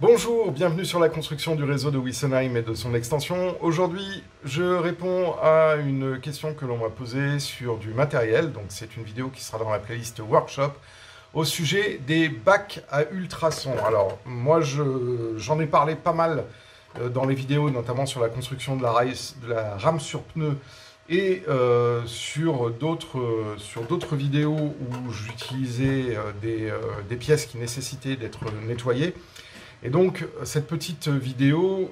Bonjour, bienvenue sur la construction du réseau de Wessenheim et de son extension. Aujourd'hui, je réponds à une question que l'on m'a posée sur du matériel. Donc c'est une vidéo qui sera dans la playlist Workshop au sujet des bacs à ultrasons. Alors moi j'en ai parlé pas mal dans les vidéos, notamment sur la construction de la rame sur pneu et sur d'autres vidéos où j'utilisais des pièces qui nécessitaient d'être nettoyées. Et donc, cette petite vidéo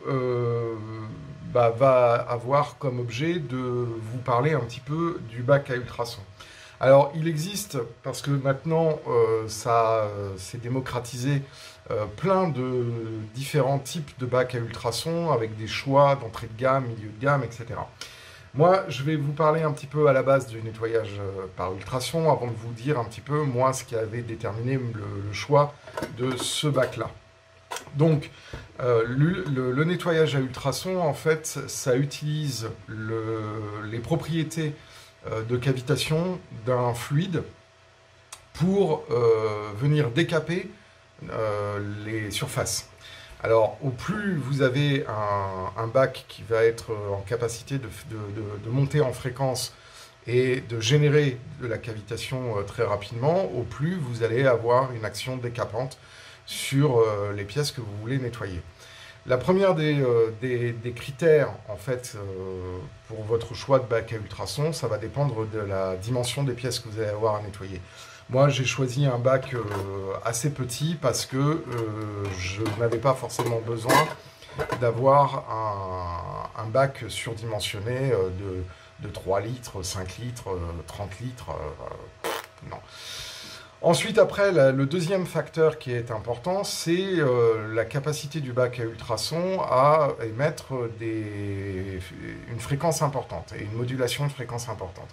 va avoir comme objet de vous parler un petit peu du bac à ultrasons. Alors, il existe, parce que maintenant, ça s'est démocratisé, plein de différents types de bacs à ultrasons, avec des choix d'entrée de gamme, milieu de gamme, etc. Moi, je vais vous parler un petit peu à la base du nettoyage par ultrasons, avant de vous dire un petit peu, moi, ce qui avait déterminé le choix de ce bac-là. Donc, le nettoyage à ultrasons, en fait, ça utilise les propriétés de cavitation d'un fluide pour venir décaper les surfaces. Alors, au plus vous avez un bac qui va être en capacité de monter en fréquence et de générer de la cavitation très rapidement, au plus vous allez avoir une action décapante sur les pièces que vous voulez nettoyer. La première des critères, en fait, pour votre choix de bac à ultrasons, ça va dépendre de la dimension des pièces que vous allez avoir à nettoyer. Moi, j'ai choisi un bac assez petit parce que je n'avais pas forcément besoin d'avoir un bac surdimensionné de 3 litres, 5 litres, 30 litres. Non. Ensuite, après, le deuxième facteur qui est important, c'est la capacité du bac à ultrasons à émettre une fréquence importante et une modulation de fréquence importante.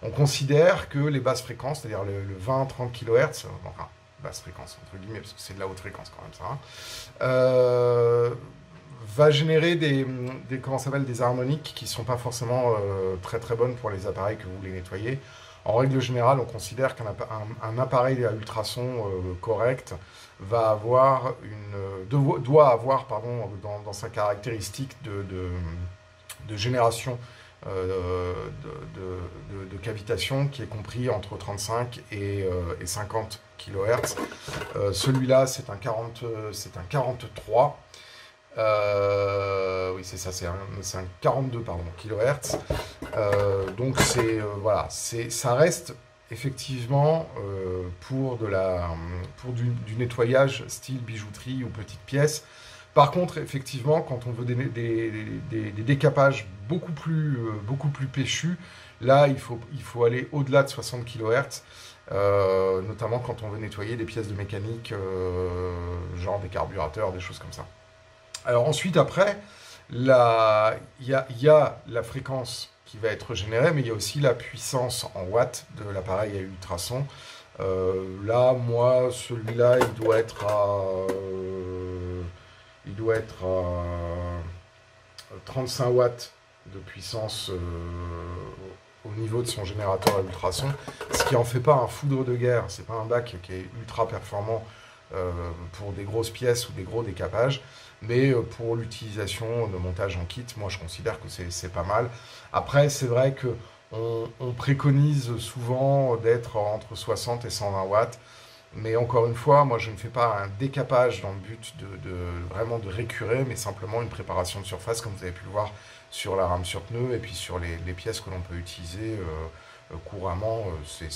On considère que les basses fréquences, c'est-à-dire le 20-30 kHz, enfin, basse fréquence entre guillemets, parce que c'est de la haute fréquence quand même ça, va générer des harmoniques qui ne sont pas forcément très très bonnes pour les appareils que vous voulez nettoyer. En règle générale, on considère qu'un appareil à ultrasons correct doit avoir dans sa caractéristique de génération de cavitation qui est compris entre 35 et 50 kHz. Celui-là, c'est un 43. Oui, c'est ça, c'est un 42 kHz. Donc voilà, ça reste effectivement pour du nettoyage style bijouterie ou petite pièce. Par contre, effectivement, quand on veut des décapages beaucoup plus péchus, là, il faut aller au-delà de 60 kHz, notamment quand on veut nettoyer des pièces de mécanique, genre des carburateurs, des choses comme ça. Alors ensuite, après, il y a la fréquence qui va être générée, mais il y a aussi la puissance en watts de l'appareil à ultrasons. Là, moi, celui-là, il doit être à 35 watts de puissance au niveau de son générateur à ultrasons, ce qui en fait pas un foudre de guerre. C'est pas un bac qui est ultra performant pour des grosses pièces ou des gros décapages. Mais pour l'utilisation de montage en kit, moi je considère que c'est pas mal. Après, c'est vrai qu'on préconise souvent d'être entre 60 et 120 watts. Mais encore une fois, moi je ne fais pas un décapage dans le but vraiment de récurer, mais simplement une préparation de surface, comme vous avez pu le voir sur la rame sur pneu et puis sur les pièces que l'on peut utiliser couramment. Il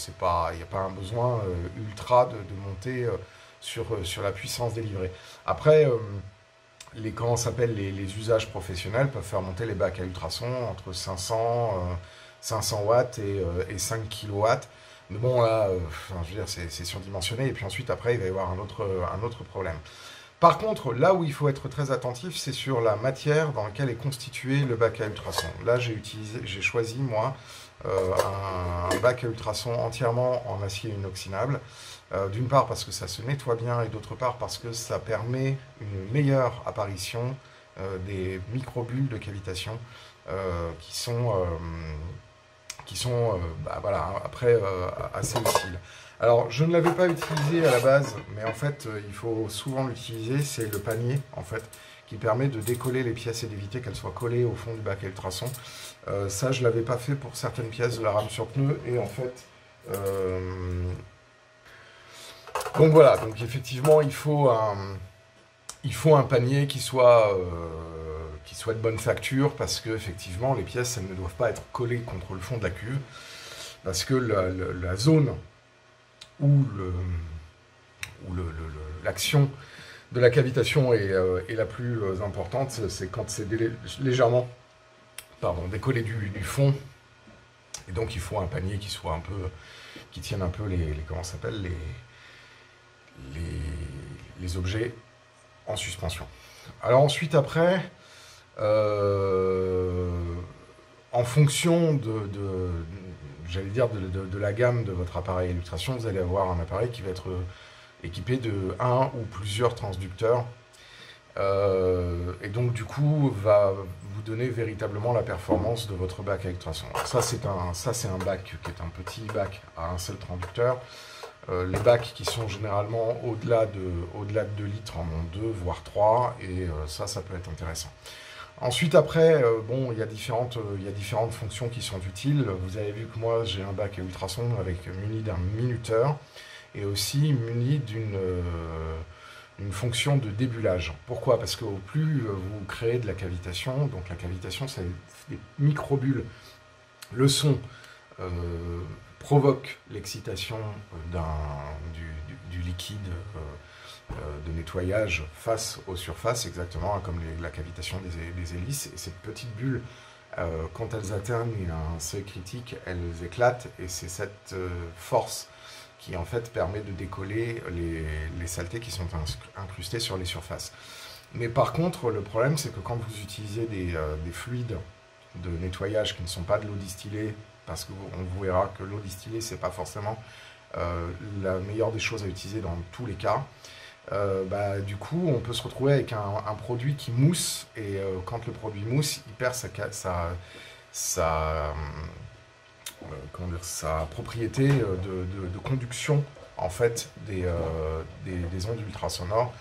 n'y a pas un besoin ultra de monter sur la puissance délivrée. Après, comment s'appelle les usages professionnels peuvent faire monter les bacs à ultrasons entre 500 watts et 5 kW. Mais bon, là, je veux dire, c'est surdimensionné. Et puis ensuite, après, il va y avoir un autre problème. Par contre, là où il faut être très attentif, c'est sur la matière dans laquelle est constitué le bac à ultrasons. Là, j'ai choisi, moi, un bac à ultrasons entièrement en acier inoxydable. D'une part parce que ça se nettoie bien et d'autre part parce que ça permet une meilleure apparition des microbules de cavitation qui sont voilà, après assez utiles. Alors, je ne l'avais pas utilisé à la base, mais en fait, il faut souvent l'utiliser. C'est le panier, en fait, qui permet de décoller les pièces et d'éviter qu'elles soient collées au fond du bac à ultrasons. Ça, je ne l'avais pas fait pour certaines pièces de la rame sur pneu, et en fait... donc voilà, donc effectivement, il faut un panier qui soit de bonne facture, parce que effectivement, les pièces, elles ne doivent pas être collées contre le fond de la cuve, parce que la zone où l'action de la cavitation est la plus importante, c'est quand c'est légèrement décollé du fond. Et donc il faut un panier qui soit un peu, qui tienne un peu comment ça s'appelle, les objets en suspension. Alors ensuite, après, en fonction j'allais dire, de la gamme de votre appareil à illustration, vous allez avoir un appareil qui va être équipé de un ou plusieurs transducteurs, et donc du coup va vous donner véritablement la performance de votre bac à ultrasons. Ça c'est un bac qui est un petit bac à un seul transducteur. Les bacs qui sont généralement au-delà de 2 litres en ont 2 voire 3, et ça peut être intéressant. Ensuite, après, bon, il y a différentes fonctions qui sont utiles. Vous avez vu que moi, j'ai un bac à ultrasons muni d'un minuteur et aussi muni d'une fonction de débulage. Pourquoi? Parce qu'au plus vous créez de la cavitation, donc la cavitation, c'est des microbules. Le son provoque l'excitation du liquide de nettoyage face aux surfaces, exactement comme la cavitation des hélices. Et ces petites bulles, quand elles atteignent un seuil critique, elles éclatent, et c'est cette force qui en fait permet de décoller les saletés qui sont incrustées sur les surfaces. Mais par contre, le problème, c'est que quand vous utilisez des fluides de nettoyage qui ne sont pas de l'eau distillée, parce qu'on vous verra que l'eau distillée, c'est pas forcément la meilleure des choses à utiliser dans tous les cas, du coup, on peut se retrouver avec un produit qui mousse, et quand le produit mousse, il perd sa propriété de conduction en fait des ondes ultrasonores,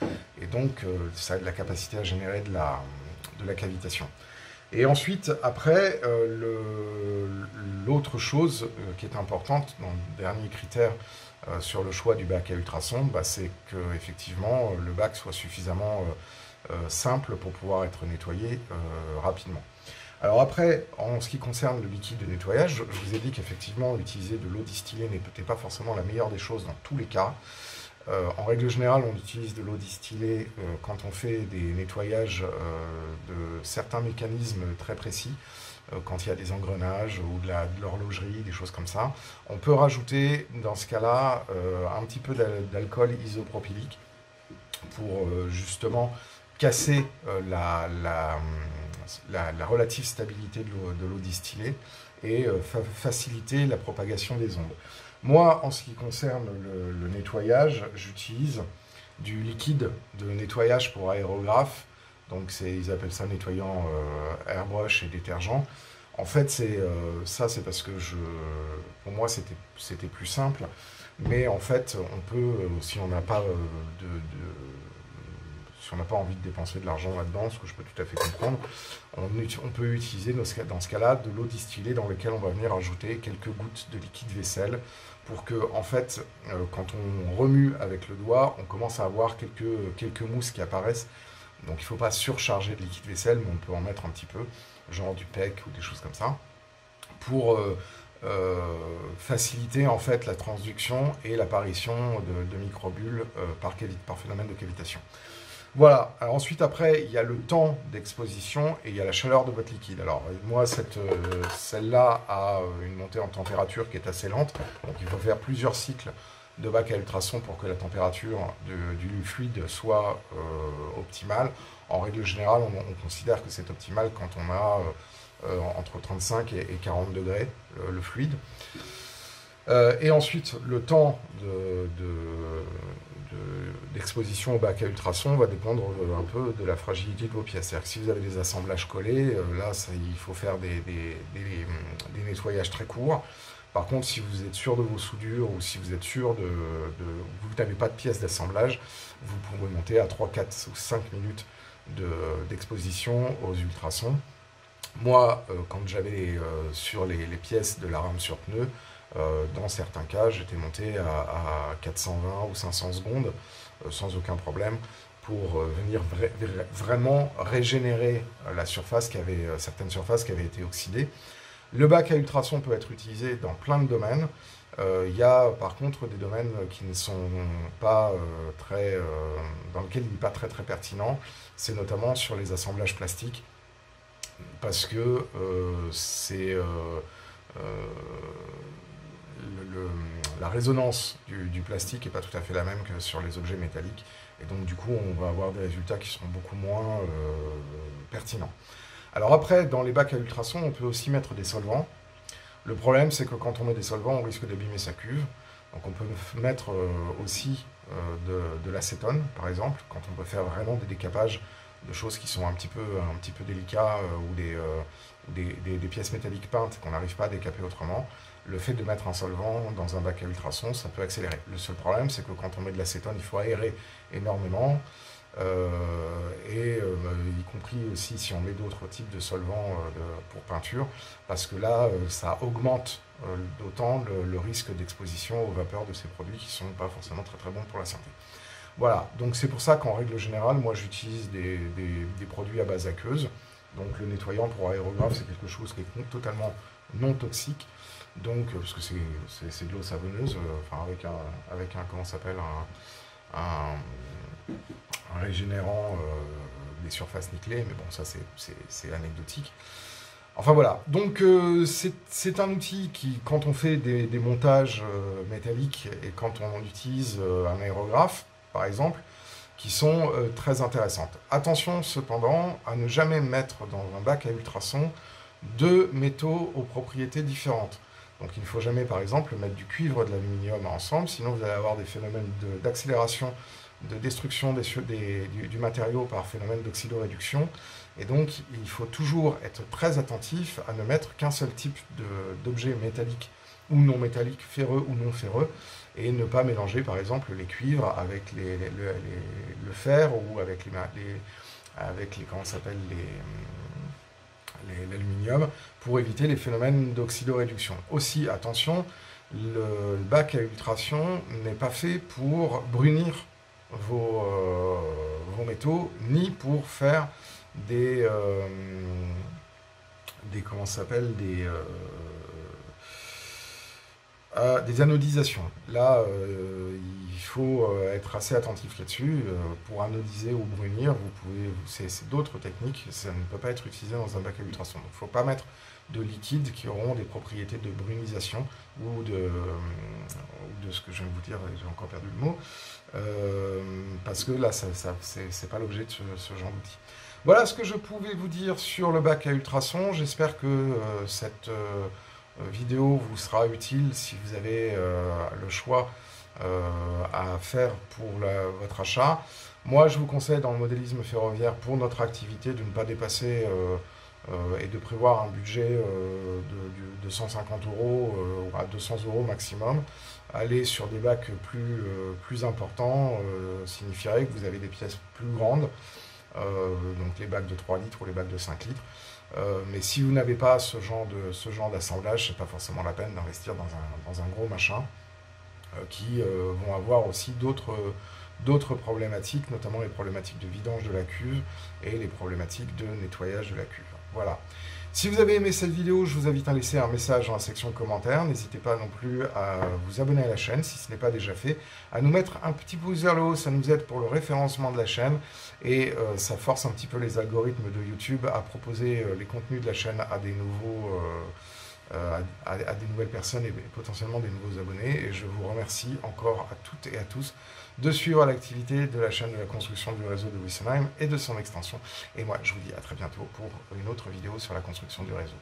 et donc ça a de la capacité à générer de la cavitation. Et ensuite, après, l'autre chose qui est importante dans le dernier critère sur le choix du bac à ultrasons, c'est que effectivement le bac soit suffisamment simple pour pouvoir être nettoyé rapidement. Alors après, en ce qui concerne le liquide de nettoyage, je vous ai dit qu'effectivement utiliser de l'eau distillée n'était pas forcément la meilleure des choses dans tous les cas. En règle générale, on utilise de l'eau distillée quand on fait des nettoyages de certains mécanismes très précis, quand il y a des engrenages ou de l'horlogerie, des choses comme ça. On peut rajouter dans ce cas-là un petit peu d'alcool isopropylique pour justement casser la relative stabilité de l'eau distillée et faciliter la propagation des ondes. Moi, en ce qui concerne le nettoyage, j'utilise du liquide de nettoyage pour aérographe. Donc ils appellent ça nettoyant airbrush et détergent. En fait, c'est parce que pour moi c'était plus simple. Mais en fait, on peut, si on n'a pas envie de dépenser de l'argent là-dedans, ce que je peux tout à fait comprendre, on peut utiliser dans ce cas-là de l'eau distillée dans laquelle on va venir ajouter quelques gouttes de liquide vaisselle pour que, en fait, quand on remue avec le doigt, on commence à avoir quelques mousses qui apparaissent. Donc il ne faut pas surcharger de liquide vaisselle, mais on peut en mettre un petit peu, genre du PEC ou des choses comme ça, pour faciliter en fait la transduction et l'apparition de microbules par phénomène de cavitation. Voilà, alors ensuite après, il y a le temps d'exposition et il y a la chaleur de votre liquide. Alors moi, celle-là a une montée en température qui est assez lente, donc il faut faire plusieurs cycles de bac à ultrasons pour que la température du fluide soit optimale. En règle générale, on considère que c'est optimal quand on a entre 35 et 40 degrés le fluide. Et ensuite, le temps d'exposition au bac à ultrasons va dépendre un peu de la fragilité de vos pièces. C'est-à-dire que si vous avez des assemblages collés, là, il faut faire des nettoyages très courts. Par contre, si vous êtes sûr de vos soudures ou si vous êtes sûr vous n'avez pas de pièces d'assemblage, vous pouvez monter à 3, 4 ou 5 minutes d'exposition aux ultrasons. Moi, quand j'avais sur les pièces de la rame sur pneu, dans certains cas, j'étais monté à 420 ou 500 secondes, sans aucun problème, pour venir vraiment régénérer la surface certaines surfaces qui avaient été oxydées. Le bac à ultrasons peut être utilisé dans plein de domaines. Il y a par contre des domaines qui ne sont pas dans lesquels il n'est pas très pertinent. C'est notamment sur les assemblages plastiques, parce que la résonance du plastique n'est pas tout à fait la même que sur les objets métalliques. Et donc du coup, on va avoir des résultats qui seront beaucoup moins pertinents. Alors après, dans les bacs à ultrasons, on peut aussi mettre des solvants. Le problème, c'est que quand on met des solvants, on risque d'abîmer sa cuve. Donc on peut mettre aussi de l'acétone, par exemple, quand on peut faire vraiment des décapages de choses qui sont un petit peu délicats ou des pièces métalliques peintes qu'on n'arrive pas à décaper autrement. Le fait de mettre un solvant dans un bac à ultrasons, ça peut accélérer. Le seul problème, c'est que quand on met de l'acétone, il faut aérer énormément. Y compris aussi si on met d'autres types de solvants pour peinture, parce que là, ça augmente d'autant le risque d'exposition aux vapeurs de ces produits qui ne sont pas forcément très bons pour la santé. Voilà, donc c'est pour ça qu'en règle générale, moi j'utilise des produits à base aqueuse. Donc le nettoyant pour aérographe, c'est quelque chose qui est totalement non toxique. Donc, parce que c'est de l'eau savonneuse, avec un comment s'appelle, un régénérant des surfaces nickelées, mais bon, ça c'est anecdotique. Enfin voilà, donc c'est un outil qui, quand on fait des montages métalliques et quand on utilise un aérographe, par exemple, qui sont très intéressantes. Attention cependant à ne jamais mettre dans un bac à ultrasons deux métaux aux propriétés différentes. Donc il ne faut jamais, par exemple, mettre du cuivre et de l'aluminium ensemble, sinon vous allez avoir des phénomènes d'accélération, de destruction du matériau par phénomène d'oxydoréduction. Et donc il faut toujours être très attentif à ne mettre qu'un seul type d'objet métallique ou non métallique, ferreux ou non ferreux, et ne pas mélanger par exemple les cuivres avec le fer ou avec l'aluminium pour éviter les phénomènes d'oxydoréduction. Aussi, attention, le bac à ultrasons n'est pas fait pour brunir vos métaux, ni pour faire des anodisations. Là, il faut être assez attentif là-dessus. Pour anodiser ou brunir, c'est d'autres techniques, ça ne peut pas être utilisé dans un bac à ultrasons. Donc, il ne faut pas mettre de liquides qui auront des propriétés de brunisation ou de ce que je viens de vous dire, j'ai encore perdu le mot, parce que là, c'est pas l'objet de ce genre d'outil. Voilà ce que je pouvais vous dire sur le bac à ultrasons. J'espère que cette vidéo vous sera utile si vous avez le choix à faire pour votre achat. Moi, je vous conseille dans le modélisme ferroviaire pour notre activité de ne pas dépasser et de prévoir un budget de 150 € à 200 € maximum. Aller sur des bacs plus importants signifierait que vous avez des pièces plus grandes, donc les bacs de 3 litres ou les bacs de 5 litres. Mais si vous n'avez pas ce genre d'assemblage, c'est pas forcément la peine d'investir dans un gros machin qui vont avoir aussi d'autres problématiques, notamment les problématiques de vidange de la cuve et les problématiques de nettoyage de la cuve. Voilà. Si vous avez aimé cette vidéo, je vous invite à laisser un message dans la section commentaires. N'hésitez pas non plus à vous abonner à la chaîne si ce n'est pas déjà fait, à nous mettre un petit pouce vers le haut, ça nous aide pour le référencement de la chaîne et ça force un petit peu les algorithmes de YouTube à proposer les contenus de la chaîne à des nouvelles personnes et potentiellement des nouveaux abonnés. Et je vous remercie encore à toutes et à tous de suivre l'activité de la chaîne de la construction du réseau de Wessenheim et de son extension. Et moi, je vous dis à très bientôt pour une autre vidéo sur la construction du réseau.